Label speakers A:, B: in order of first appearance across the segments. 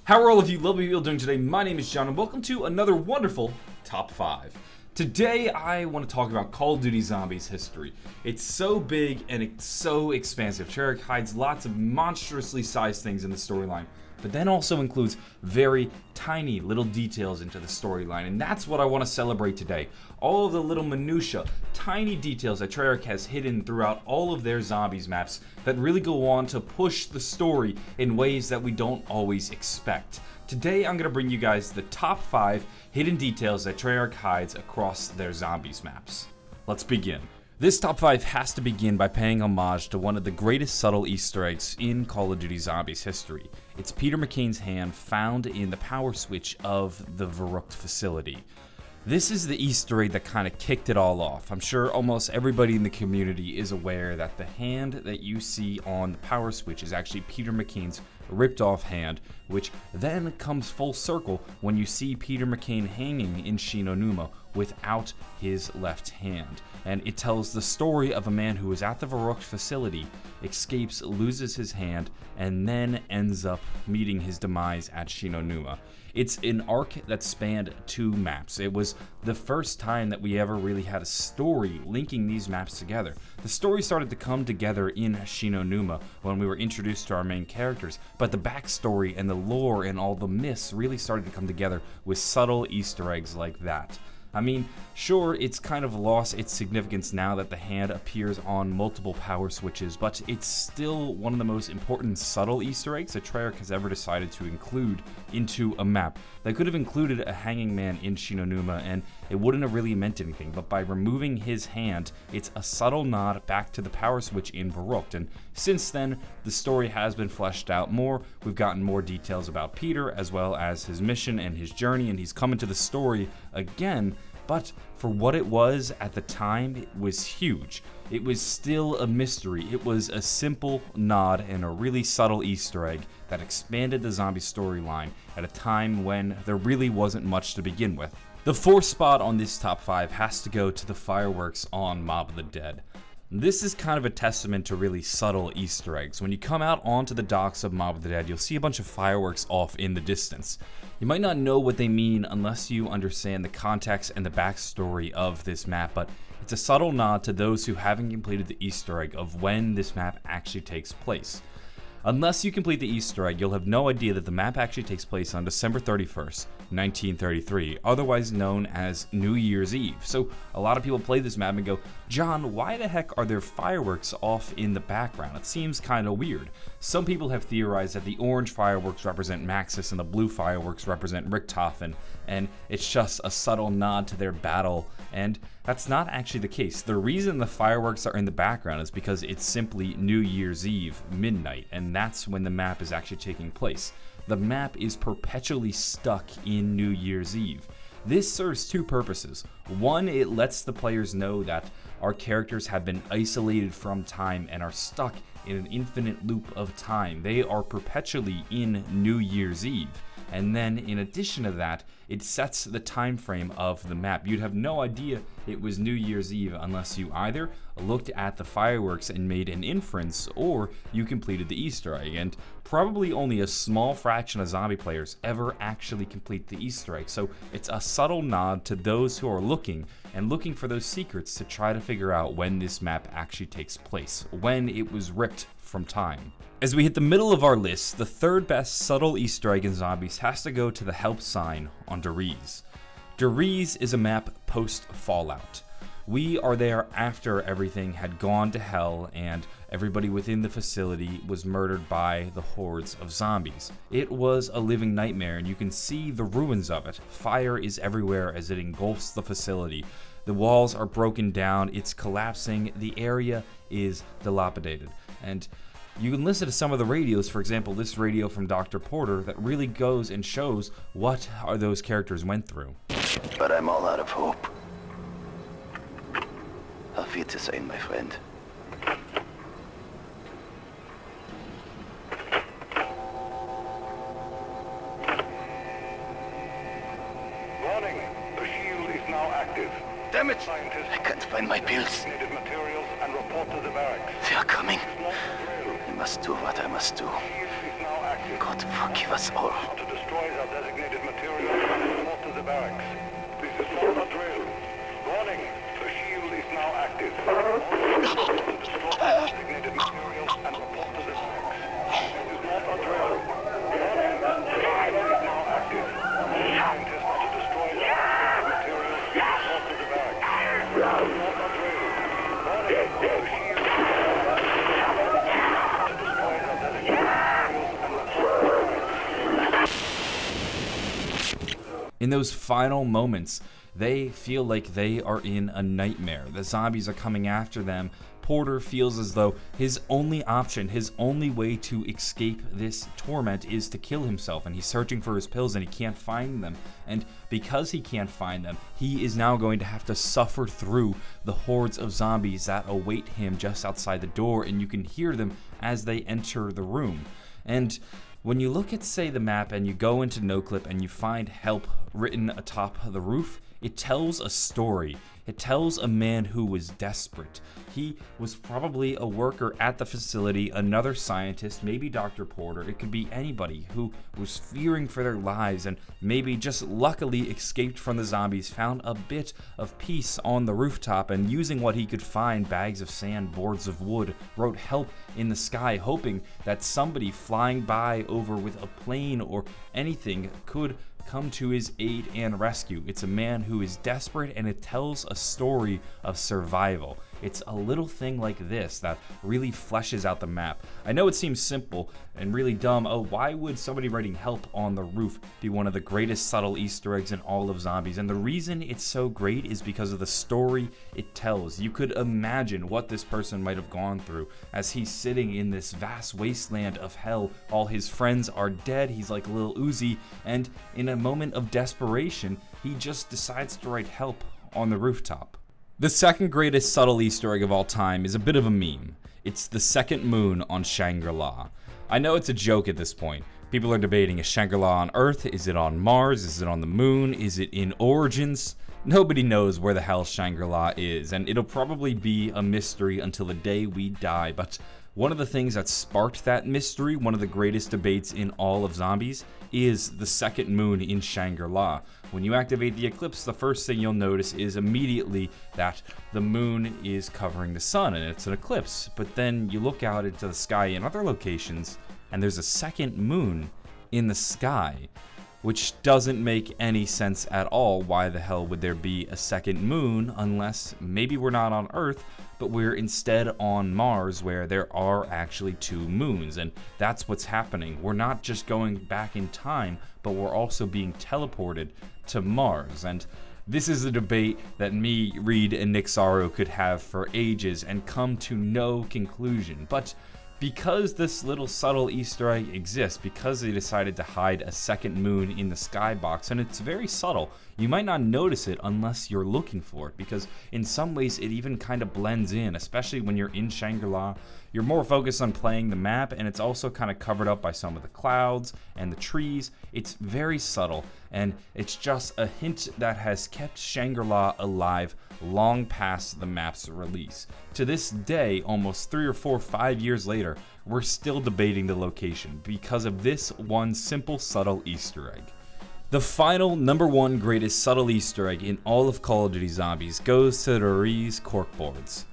A: How are all of you lovely people doing today? My name is John and welcome to another wonderful Top 5. Today I want to talk about Call of Duty Zombies history. It's so big and it's so expansive. Treyarch hides lots of monstrously sized things in the storyline, but then also includes very tiny little details into the storyline, and that's what I want to celebrate today. All of the little minutia, tiny details that Treyarch has hidden throughout all of their zombies maps that really go on to push the story in ways that we don't always expect. Today I'm going to bring you guys the top 5 hidden details that Treyarch hides across their zombies maps. Let's begin. This top 5 has to begin by paying homage to one of the greatest subtle Easter eggs in Call of Duty Zombies history. It's Peter McCain's hand found in the power switch of the Verrückt facility. This is the Easter egg that kind of kicked it all off. I'm sure almost everybody in the community is aware that the hand that you see on the power switch is actually Peter McCain's ripped off hand, which then comes full circle when you see Peter McCain hanging in Shinonuma without his left hand. And it tells the story of a man who was at the Verrückt facility, escapes, loses his hand, and then ends up meeting his demise at Shinonuma. It's an arc that spanned 2 maps. It was the first time that we ever really had a story linking these maps together. The story started to come together in Shinonuma when we were introduced to our main characters, but the backstory and the lore and all the myths really started to come together with subtle Easter eggs like that. I mean, sure, it's kind of lost its significance now that the hand appears on multiple power switches, but it's still one of the most important subtle Easter eggs that Treyarch has ever decided to include into a map. They could have included a hanging man in Shinonuma and it wouldn't have really meant anything, but by removing his hand, it's a subtle nod back to the power switch in Verrückt, and since then, the story has been fleshed out more. We've gotten more details about Peter, as well as his mission and his journey, and he's come into the story again. But for what it was at the time, it was huge. It was still a mystery. It was a simple nod and a really subtle Easter egg that expanded the zombie storyline at a time when there really wasn't much to begin with. The 4th spot on this top 5 has to go to the fireworks on Mob of the Dead. This is kind of a testament to really subtle Easter eggs. When you come out onto the docks of Mob of the Dead, you'll see a bunch of fireworks off in the distance. You might not know what they mean unless you understand the context and the backstory of this map, but it's a subtle nod to those who haven't completed the Easter egg of when this map actually takes place. Unless you complete the Easter egg, you'll have no idea that the map actually takes place on December 31st, 1933, otherwise known as New Year's Eve. So a lot of people play this map and go, John, why the heck are there fireworks off in the background? It seems kind of weird. Some people have theorized that the orange fireworks represent Maxis and the blue fireworks represent Richthofen, and it's just a subtle nod to their battle, and that's not actually the case. The reason the fireworks are in the background is because it's simply New Year's Eve, midnight, and that's when the map is actually taking place. The map is perpetually stuck in New Year's Eve. This serves 2 purposes. One, it lets the players know that our characters have been isolated from time and are stuck in an infinite loop of time. They are perpetually in New Year's Eve. And then in addition to that, it sets the time frame of the map. You'd have no idea it was New Year's Eve unless you either looked at the fireworks and made an inference, or you completed the Easter egg. And probably only a small fraction of zombie players ever actually complete the Easter egg. So it's a subtle nod to those who are looking for those secrets to try to figure out when this map actually takes place, when it was ripped from time. As we hit the middle of our list, the 3rd best subtle Easter egg in Zombies has to go to the help sign on Deriz. Deriz is a map post-Fallout. We are there after everything had gone to hell and everybody within the facility was murdered by the hordes of zombies. It was a living nightmare and you can see the ruins of it. Fire is everywhere as it engulfs the facility. The walls are broken down, it's collapsing, the area is dilapidated. And you can listen to some of the radios, for example, this radio from Dr. Porter, that really goes and shows what those characters went through.
B: But I'm all out of hope. Auf Wiedersehen, my friend.
C: Warning, the shield is now active.
B: Damn it! I can't find my pills.
C: Needed materials and report to the barracks.
B: They are coming.
C: It's not the drill.
B: I must do what I must do.
C: Shield is now active.
B: God forgive us all.
C: How to destroy destroys our designated material and report to the barracks. This is not a drill. Warning, the shield is now active. All to destroy our designated material and report to the barracks. This is not a drill. Warning, the shield is now active. Scientists are to destroy our designated material and report to the barracks. This is not a drill. Warning, the shield is now active.
A: In those final moments, they feel like they are in a nightmare. The zombies are coming after them. Porter feels as though his only option, his only way to escape this torment is to kill himself, and he's searching for his pills and he can't find them. And because he can't find them, he is now going to have to suffer through the hordes of zombies that await him just outside the door, and you can hear them as they enter the room. And when you look at, say, the map and you go into NoClip and you find help written atop the roof, it tells a story. It tells a man who was desperate. He was probably a worker at the facility, another scientist, maybe Dr. Porter. It could be anybody who was fearing for their lives and maybe just luckily escaped from the zombies, found a bit of peace on the rooftop, and using what he could find, bags of sand, boards of wood, wrote help in the sky, hoping that somebody flying by over with a plane or anything could come to his aid and rescue. It's a man who is desperate, and it tells a story of survival. It's a little thing like this that really fleshes out the map. I know it seems simple and really dumb. Oh, why would somebody writing help on the roof be one of the greatest subtle Easter eggs in all of zombies? And the reason it's so great is because of the story it tells. You could imagine what this person might have gone through as he's sitting in this vast wasteland of hell. All his friends are dead. He's like Lil Uzi, and in a moment of desperation, he just decides to write help on the rooftop. The second greatest subtle Easter egg of all time is a bit of a meme. It's the second moon on Shangri-La. I know it's a joke at this point. People are debating, is Shangri-La on Earth? Is it on Mars? Is it on the moon? Is it in Origins? Nobody knows where the hell Shangri-La is, and it'll probably be a mystery until the day we die. But one of the things that sparked that mystery, one of the greatest debates in all of zombies, is the second moon in Shangri-La. When you activate the eclipse, the first thing you'll notice is immediately that the moon is covering the sun and it's an eclipse. But then you look out into the sky in other locations and there's a second moon in the sky, which doesn't make any sense at all. Why the hell would there be a second moon unless maybe we're not on Earth, but we're instead on Mars, where there are actually two moons, and that's what's happening. We're not just going back in time, but we're also being teleported to Mars. And this is a debate that me, Reed, and Nick Sorrow could have for ages and come to no conclusion. But because this little subtle Easter egg exists, because they decided to hide a second moon in the skybox, and it's very subtle, you might not notice it unless you're looking for it, because in some ways it even kind of blends in, especially when you're in Shangri-La. You're more focused on playing the map, and it's also kind of covered up by some of the clouds and the trees. It's very subtle, and it's just a hint that has kept Shangri-La alive long past the map's release. To this day, almost 3 or 4, 5 years later, we're still debating the location because of this one simple subtle Easter egg. The final #1 greatest subtle Easter egg in all of Call of Duty Zombies goes to the Rees corkboards.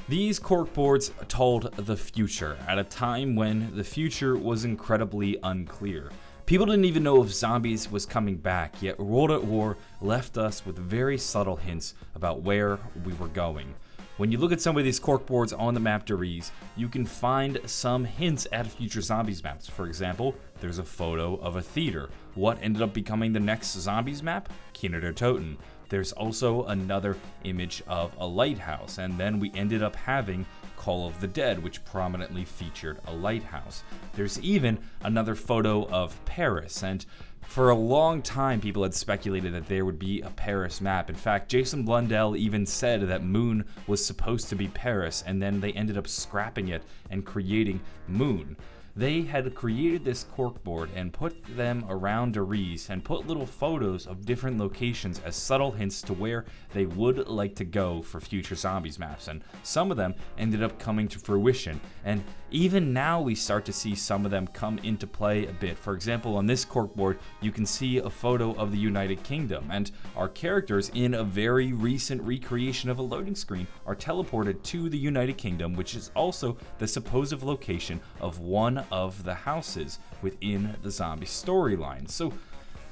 A: These corkboards told the future at a time when the future was incredibly unclear. People didn't even know if zombies was coming back, yet World at War left us with very subtle hints about where we were going. When you look at some of these corkboards on the map Deriz, you can find some hints at future zombies maps. For example, there's a photo of a theater. What ended up becoming the next zombies map? Kinder der Toten. There's also another image of a lighthouse, and then we ended up having Call of the Dead, which prominently featured a lighthouse. There's even another photo of Paris, and for a long time people had speculated that there would be a Paris map. In fact, Jason Blundell even said that Moon was supposed to be Paris, and then they ended up scrapping it and creating Moon. they had created this corkboard and put them around Deriz and put little photos of different locations as subtle hints to where they would like to go for future Zombies maps, and some of them ended up coming to fruition, and even now we start to see some of them come into play a bit. For example, on this corkboard you can see a photo of the United Kingdom, and our characters in a very recent recreation of a loading screen are teleported to the United Kingdom, which is also the supposed location of one of the houses within the zombie storyline. So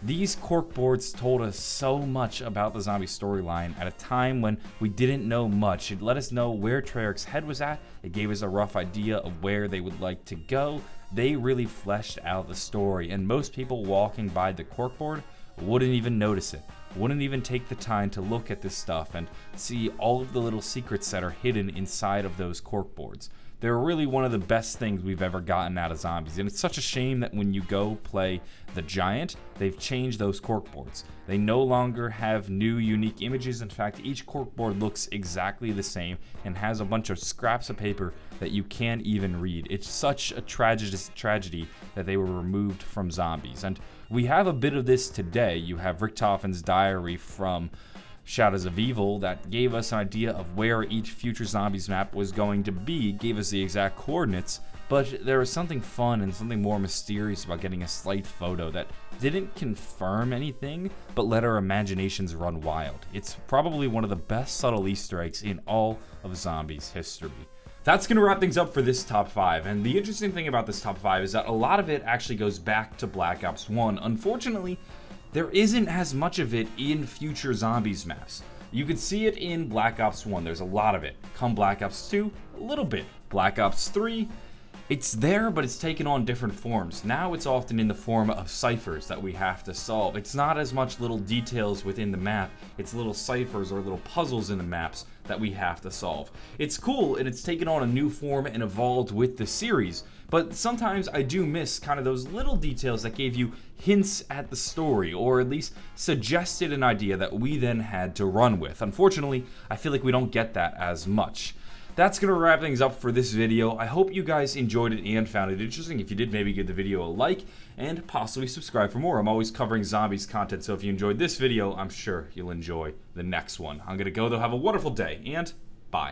A: these corkboards told us so much about the zombie storyline at a time when we didn't know much. It let us know where Treyarch's head was at. It gave us a rough idea of where they would like to go. They really fleshed out the story, and most people walking by the corkboard wouldn't even notice it, wouldn't even take the time to look at this stuff and see all of the little secrets that are hidden inside of those corkboards. They're really one of the best things we've ever gotten out of Zombies, and it's such a shame that when you go play The Giant, they've changed those corkboards. They no longer have new unique images. In fact, each corkboard looks exactly the same and has a bunch of scraps of paper that you can't even read. It's such a tragedy that they were removed from Zombies, and we have a bit of this today. You have Richtofen's diary from Shadows of Evil that gave us an idea of where each future Zombies map was going to be, gave us the exact coordinates, but there was something fun and something more mysterious about getting a slight photo that didn't confirm anything, but let our imaginations run wild. It's probably one of the best subtle Easter eggs in all of Zombies history. That's going to wrap things up for this top 5, and the interesting thing about this top 5 is that a lot of it actually goes back to Black Ops 1. Unfortunately, there isn't as much of it in future Zombies maps. You can see it in Black Ops 1, there's a lot of it. Come Black Ops 2, a little bit. Black Ops 3, it's there, but it's taken on different forms. Now it's often in the form of ciphers that we have to solve. It's not as much little details within the map, it's little ciphers or little puzzles in the maps that we have to solve. It's cool, and it's taken on a new form and evolved with the series, but sometimes I do miss kind of those little details that gave you hints at the story, or at least suggested an idea that we then had to run with. Unfortunately, I feel like we don't get that as much. That's going to wrap things up for this video. I hope you guys enjoyed it and found it interesting. If you did, maybe give the video a like and possibly subscribe for more. I'm always covering Zombies content, so if you enjoyed this video, I'm sure you'll enjoy the next one. I'm going to go, though. Have a wonderful day, and bye.